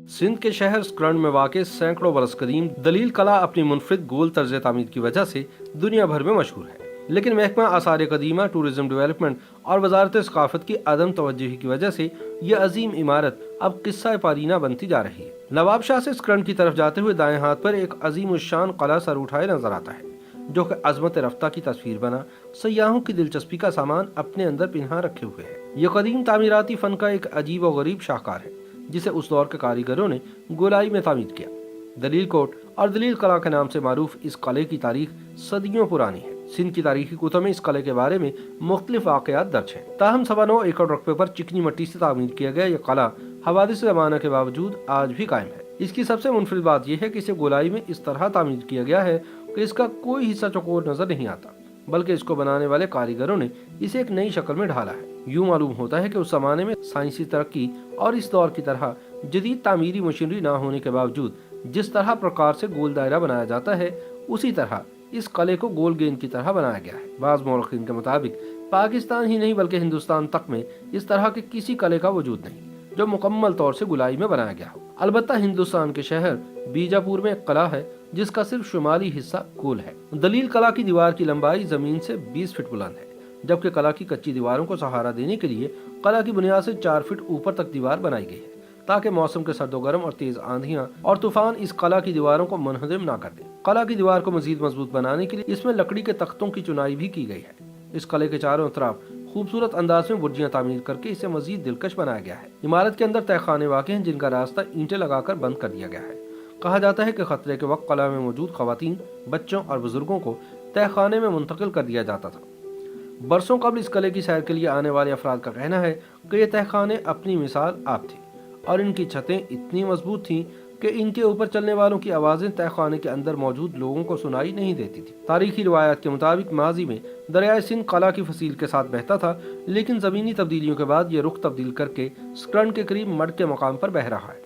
सिंध के शहर स्करंड में वाक़ सैकड़ों बरस कदीम दलील कला अपनी मुनफरिद गोल तर्ज तामीर की वजह से दुनिया भर में मशहूर है, लेकिन महकमा आसार कदीमा, टूरिज्म डेवलपमेंट और वजारत सकाफत की अदम तवज्जुही की वजह से ये अजीम इमारत अब किस्सा पारीना बनती जा रही है। नवाब शाह से स्करंड की तरफ जाते हुए दाएं हाथ पर एक अजीम उशान कला सर उठाए नजर आता है, जो कि अजमत रफ्ता की तस्वीर बना सयाहों की दिलचस्पी का सामान अपने अंदर पिन्हा रखे हुए है। ये कदीम तामीराती फन का एक अजीब और गरीब शाहकार है, जिसे उस दौर के कारीगरों ने गोलाई में तामीर किया। दलील कोट और दलील कला के नाम से मारूफ इस किले की तारीख सदियों पुरानी है। सिंध की तारीखी कुतुब में इस किले के बारे में मुख्तलिफ वाक़यात दर्ज हैं। ताहम 9.25 एकड़ रकबे पर चिकनी मिट्टी से तामीर किया गया यह किला हवादिस ज़माना के बावजूद आज भी कायम है। इसकी सबसे मुनफरिद बात यह है कि इसे गोलाई में इस तरह तामीर किया गया है कि इसका कोई हिस्सा चौकोर नजर नहीं आता, बल्कि इसको बनाने वाले कारीगरों ने इसे एक नई शक्ल में ढाला है। यूं मालूम होता है कि उस जमाने में साइंसी तरक्की और इस दौर की तरह जदीद तामीरी मशीनरी ना होने के बावजूद जिस तरह प्रकार से गोल दायरा बनाया जाता है, उसी तरह इस किले को गोल गेंद की तरह बनाया गया है। बाज़ मौरखीन के मुताबिक पाकिस्तान ही नहीं बल्कि हिंदुस्तान तक में इस तरह के किसी किले का वजूद नहीं जो मुकम्मल तौर से गोलाई में बनाया गया हो। अलबत्ता हिंदुस्तान के शहर बीजापुर में एक किला है जिसका सिर्फ शुमाली हिस्सा गोल है। दलील कला की दीवार की लंबाई जमीन से 20 फीट बुलंद है, जबकि किला की कच्ची दीवारों को सहारा देने के लिए किला की बुनियाद से 4 फीट ऊपर तक दीवार बनाई गई है, ताकि मौसम के सर्दो गर्म और तेज आंधियां और तूफान इस किला की दीवारों को मुनहदम ना कर दें। किला की दीवार को मजीद मजबूत बनाने के लिए इसमें लकड़ी के तख्तों की चुनाई भी की गई है। इस किले के चारों तरफ खूबसूरत अंदाज में बुर्जियां तामीर करके इसे मजीद दिलकश बनाया गया है। इमारत के अंदर तहखाने वाक़ हैं जिनका रास्ता ईंटें लगाकर बंद कर दिया गया है। कहा जाता है कि खतरे के वक्त किला में मौजूद खवातीन, बच्चों और बुजुर्गों को तहखाने में मुंतकिल कर दिया जाता था। बरसों कबल इस किले की सैर के लिए आने वाले अफराद का कहना है कि ये तहखाने अपनी मिसाल आप थी और इनकी छतें इतनी मजबूत थीं कि इनके ऊपर चलने वालों की आवाज़ें तहखाने के अंदर मौजूद लोगों को सुनाई नहीं देती थी। तारीखी रिवायात के मुताबिक माजी में दरियाए सिंध किला की फसील के साथ बहता था, लेकिन ज़मीनी तब्दीलियों के बाद ये रुख तब्दील करके स्करंड के करीब मड के मकाम पर बह रहा है।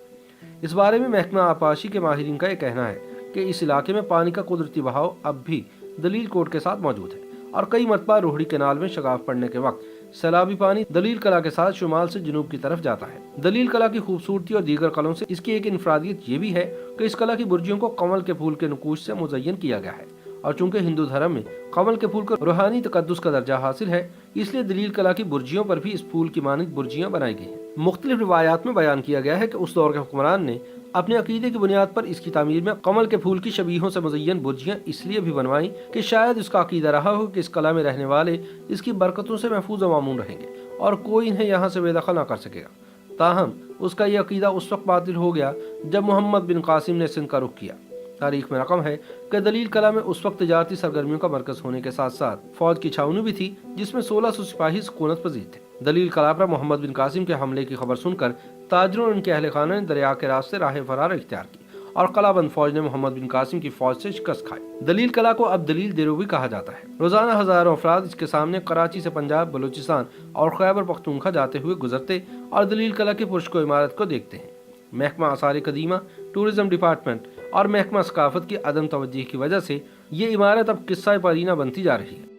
इस बारे में महकमा आबपाशी के माहिरीन का यह कहना है कि इस इलाके में पानी का कुदरती बहाव अब भी दलील कोट के साथ मौजूद है और कई मरतबा रोहड़ी कैनाल में शगाफ पड़ने के वक्त सैलाबी पानी दलील कला के साथ शुमाल से जनूब की तरफ जाता है। दलील कला की खूबसूरती और दीगर कलों से इसकी एक इनफरादियत ये भी है कि इस कला की बुर्जियों को कमल के फूल के नकूश से मुज़य्यन किया गया है, और चूंकि हिंदू धर्म में कमल के फूल को रूहानी तकद्दुस का दर्जा हासिल है, इसलिए दलील कला की बुर्जियों पर भी इस फूल की मानद बुर्जियां बनाई गई हैं। मुख्तलिफ रिवायात में बयान किया गया है कि उस दौर के हुक्मरान ने अपने अकीदे की बुनियाद पर इसकी तामीर में कमल के फूल की शबीहों से मुज़य्यन बुर्जियां इसलिए भी बनवाई कि शायद इसका अकीदा रहा हो कि इस कला में रहने वाले इसकी बरकतों से महफूज व मामून रहेंगे और कोई इन्हें यहाँ से बेदखल न कर सकेगा। ताहम उसका यह अकीदा उस वक्त बातिल हो गया जब मोहम्मद बिन कासिम ने सिंध का रुख किया। तारीख में रकम है कि दलील कला में उस वक्त तिजारती सरगर्मियों का मरकज होने के साथ साथ फौज की छावनी भी थी, जिसमें 1600 सिपाही सुकूनत पजीर थे। दलील कला पर मोहम्मद बिन कासिम के हमले की खबर सुनकर ताजरों और उनके अहल खाना ने दरिया के रास्ते राह फरार इख्तियार की और कलाबंद फौज ने मोहम्मद बिन कासिम की फौज से शिकस्त खाई। दलील कला को अब दलील देरो भी कहा जाता है। रोजाना हजारों अफराद इसके सामने कराची से पंजाब, बलूचिस्तान और खैबर पख्तूनख्वा जाते हुए गुजरते और दलील कला की पुरस्को इमारत को देखते हैं। महकमा आसार कदीमा, टूरिज्म डिपार्टमेंट और महकमा सकाफत की अदम तवज्जुही की वजह से ये इमारत अब किस्सा पारीना बनती जा रही है।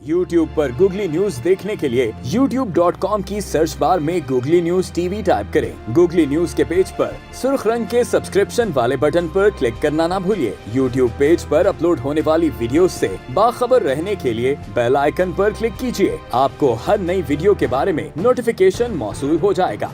YouTube पर गूगली न्यूज देखने के लिए youtube.com की सर्च बार में गूगली न्यूज टीवी टाइप करें। गूगली न्यूज के पेज पर सुर्ख रंग के सब्सक्रिप्शन वाले बटन पर क्लिक करना ना भूलिए। YouTube पेज पर अपलोड होने वाली वीडियोस से बाखबर रहने के लिए बेल आइकन पर क्लिक कीजिए। आपको हर नई वीडियो के बारे में नोटिफिकेशन मौसूल हो जाएगा।